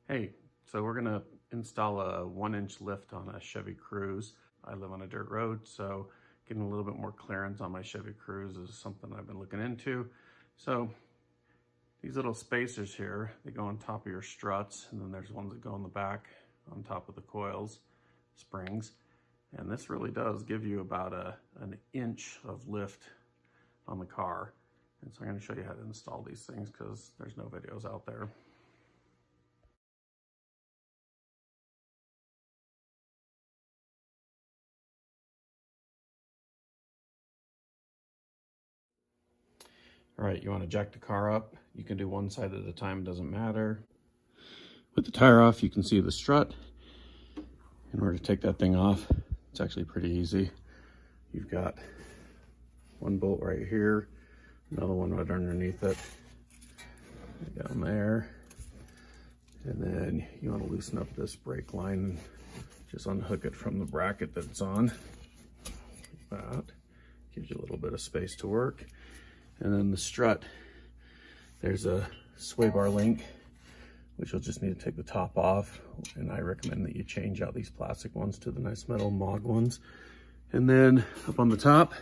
Hey, so we're gonna install a 1-inch lift on a Chevy Cruze. I live on a dirt road, so getting a little bit more clearance on my Chevy Cruze is something I've been looking into. So these little spacers here, they go on top of your struts, and then there's ones that go on the back on top of the coils, springs. And this really does give you about an inch of lift on the car. And so I'm gonna show you how to install these things because there's no videos out there. All right, you want to jack the car up. You can do one side at a time, doesn't matter. With the tire off, you can see the strut. In order to take that thing off, it's actually pretty easy. You've got one bolt right here, another one right underneath it, down there. And then you want to loosen up this brake line and just unhook it from the bracket that it's on. Like that. Gives you a little bit of space to work. And then the strut, there's a sway bar link, which you'll just need to take the top off. And I recommend that you change out these plastic ones to the nice metal MOG ones. And then up on the top,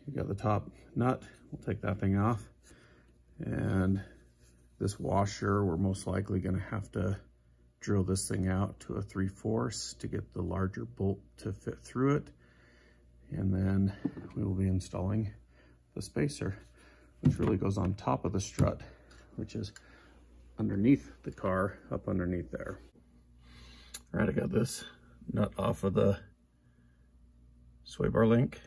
you got the top nut. We'll take that thing off. And this washer, we're most likely gonna have to drill this thing out to a 3/4 to get the larger bolt to fit through it. And then we will be installing the spacer, which really goes on top of the strut, which is underneath the car, up underneath there. All right, I got this nut off of the sway bar link.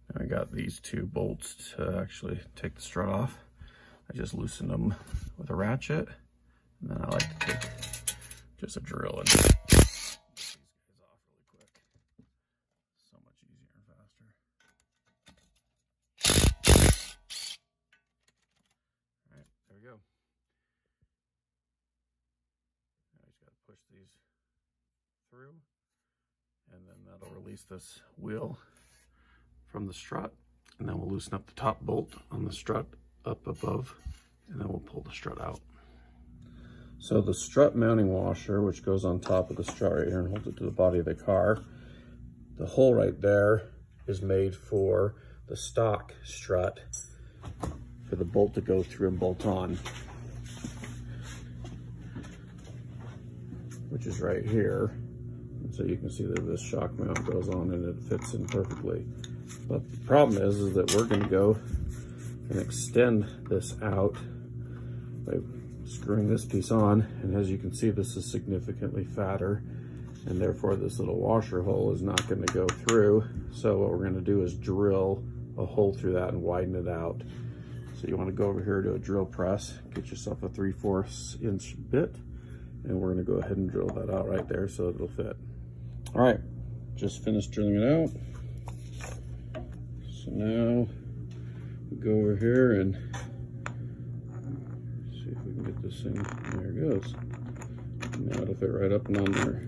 And I got these two bolts to actually take the strut off. I just loosened them with a ratchet, and then I like to take just a drill and get these guys off really quick. So much easier and faster. All right, there we go. Now you just got to push these through, and then that'll release this wheel from the strut, and then we'll loosen up the top bolt on the strut up above, and then we'll pull the strut out. So the strut mounting washer, which goes on top of the strut right here and holds it to the body of the car, the hole right there is made for the stock strut for the bolt to go through and bolt on, which is right here. And so you can see that this shock mount goes on and it fits in perfectly. But the problem is that we're going to go and extend this out by screwing this piece on, and as you can see, this is significantly fatter, and therefore this little washer hole is not going to go through. So what we're going to do is drill a hole through that and widen it out. So you want to go over here to a drill press, get yourself a 3/4 inch bit, and we're going to go ahead and drill that out right there so it'll fit. All right, just finished drilling it out. So now we go over here and see if we can get this thing. There it goes. Now it'll fit right up and on there.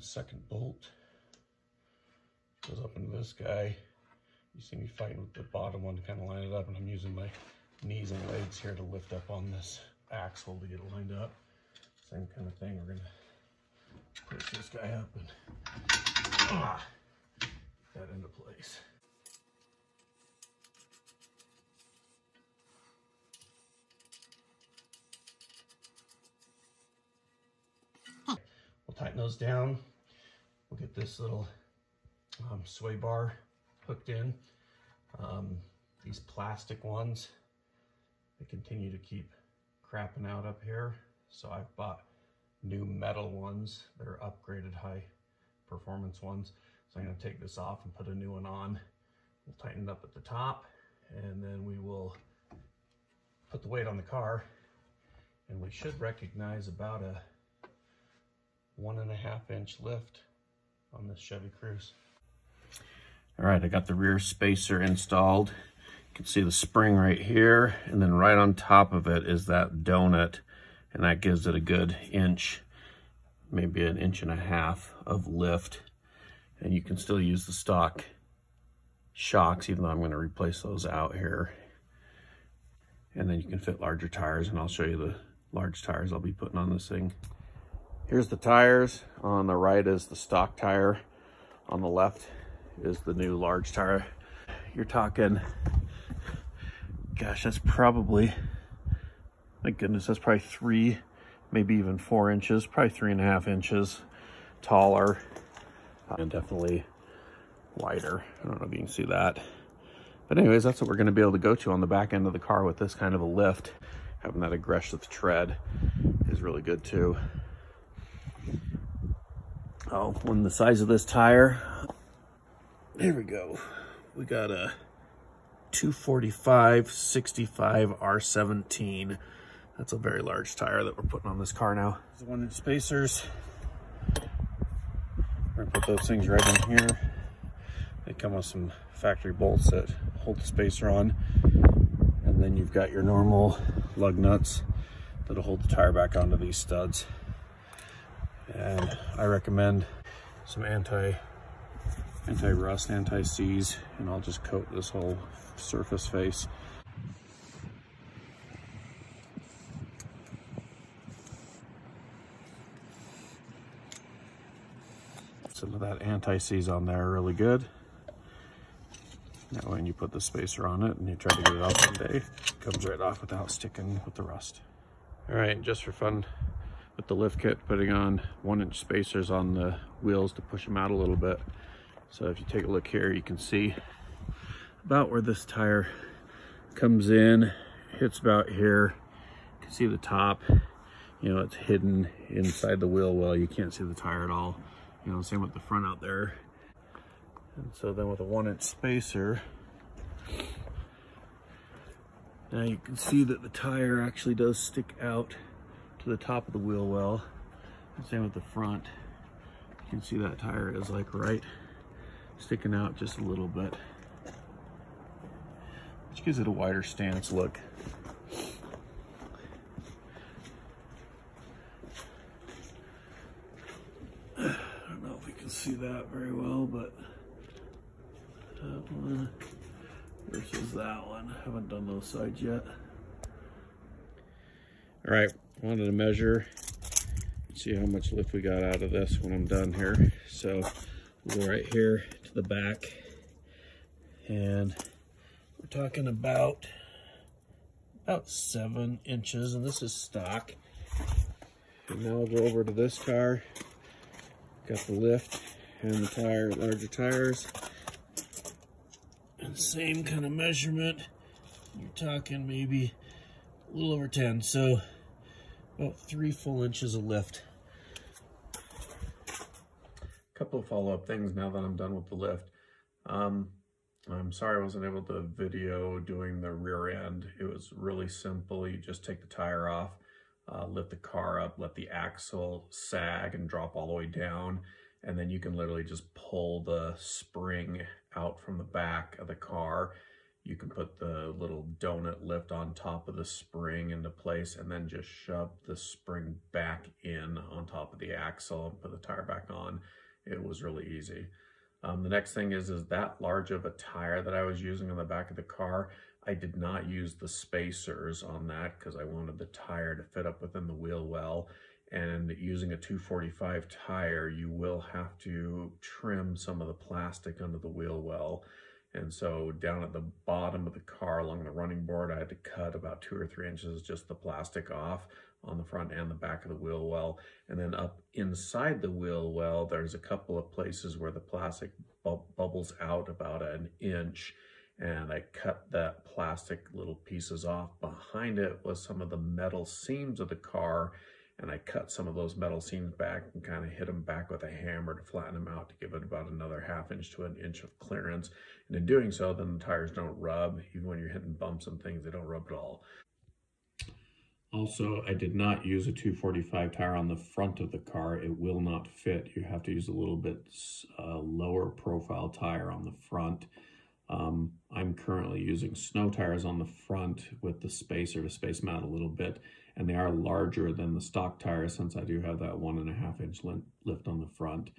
Second bolt goes up into this guy. You see me fighting with the bottom one to kind of line it up, and I'm using my knees and legs here to lift up on this axle to get it lined up. Same kind of thing. We're gonna push this guy up and that into place. We'll tighten those down. We'll get this little sway bar hooked in. These plastic ones, they continue to keep crapping out up here. So I've bought new metal ones that are upgraded high performance ones. So I'm going to take this off and put a new one on. We'll tighten it up at the top, and then we will put the weight on the car, and we should recognize about a 1.5 inch lift on this Chevy Cruze. All right, I got the rear spacer installed. You can see the spring right here, and then right on top of it is that donut, and that gives it a good inch, maybe 1.5 inches of lift. And you can still use the stock shocks, even though I'm going to replace those out here. And then you can fit larger tires, and I'll show you the large tires I'll be putting on this thing. Here's the tires. On the right is the stock tire. On the left is the new large tire. You're talking, gosh, that's probably, my goodness, that's probably 3, maybe even 4 inches, probably 3.5 inches taller, and definitely wider. I don't know if you can see that. But anyways, that's what we're going to be able to go to on the back end of the car with this kind of a lift. Having that aggressive tread is really good too. Oh, when the size of this tire, there we go. We got a 245/65 R17. That's a very large tire that we're putting on this car now. The 1-inch spacers. We're gonna put those things right in here. They come with some factory bolts that hold the spacer on. And then you've got your normal lug nuts that'll hold the tire back onto these studs. And I recommend some anti-rust, anti-seize, and I'll just coat this whole surface face. Some of that anti-seize on there really good. That way when you put the spacer on it and you try to get it off one day, it comes right off without sticking with the rust. All right, just for fun, with the lift kit, putting on 1-inch spacers on the wheels to push them out a little bit. So if you take a look here, you can see about where this tire comes in, hits about here. You can see the top, you know, it's hidden inside the wheel well. You can't see the tire at all. You know, same with the front out there. And so then with a 1-inch spacer, now you can see that the tire actually does stick out to the top of the wheel well. And same with the front. You can see that tire is like right sticking out just a little bit, which gives it a wider stance look. I don't know if we can see that very well, but that one versus that one. I haven't done those sides yet. All right, I wanted to measure, see how much lift we got out of this when I'm done here. So we'll go right here to the back, and we're talking about 7 inches, and this is stock. And now I'll go over to this car. Got the lift and the tire, larger tires, and same kind of measurement. You're talking maybe a little over 10, so about 3 full inches of lift. A couple of follow-up things now that I'm done with the lift. I'm sorry I wasn't able to video doing the rear end. It was really simple. You just take the tire off, lift the car up, let the axle sag and drop all the way down, and then you can literally just pull the spring out from the back of the car. You can put the little donut lift on top of the spring into place, and then just shove the spring back in on top of the axle and put the tire back on. It was really easy. The next thing is that large of a tire that I was using on the back of the car, I did not use the spacers on that because I wanted the tire to fit up within the wheel well. and using a 245 tire, you will have to trim some of the plastic under the wheel well. And so down at the bottom of the car along the running board, I had to cut about 2 or 3 inches, just the plastic off on the front and the back of the wheel well. And then up inside the wheel well, there's a couple of places where the plastic bubbles out about an inch. And I cut that plastic little pieces off. Behind it was some of the metal seams of the car, and I cut some of those metal seams back and kind of hit them back with a hammer to flatten them out to give it about another 1/2 inch to 1 inch of clearance. And in doing so, then the tires don't rub. Even when you're hitting bumps and things, they don't rub at all. Also, I did not use a 245 tire on the front of the car. It will not fit. You have to use a little bit lower profile tire on the front. I'm currently using snow tires on the front with the spacer to space them out a little bit, and they are larger than the stock tires since I do have that 1.5 inch lift on the front.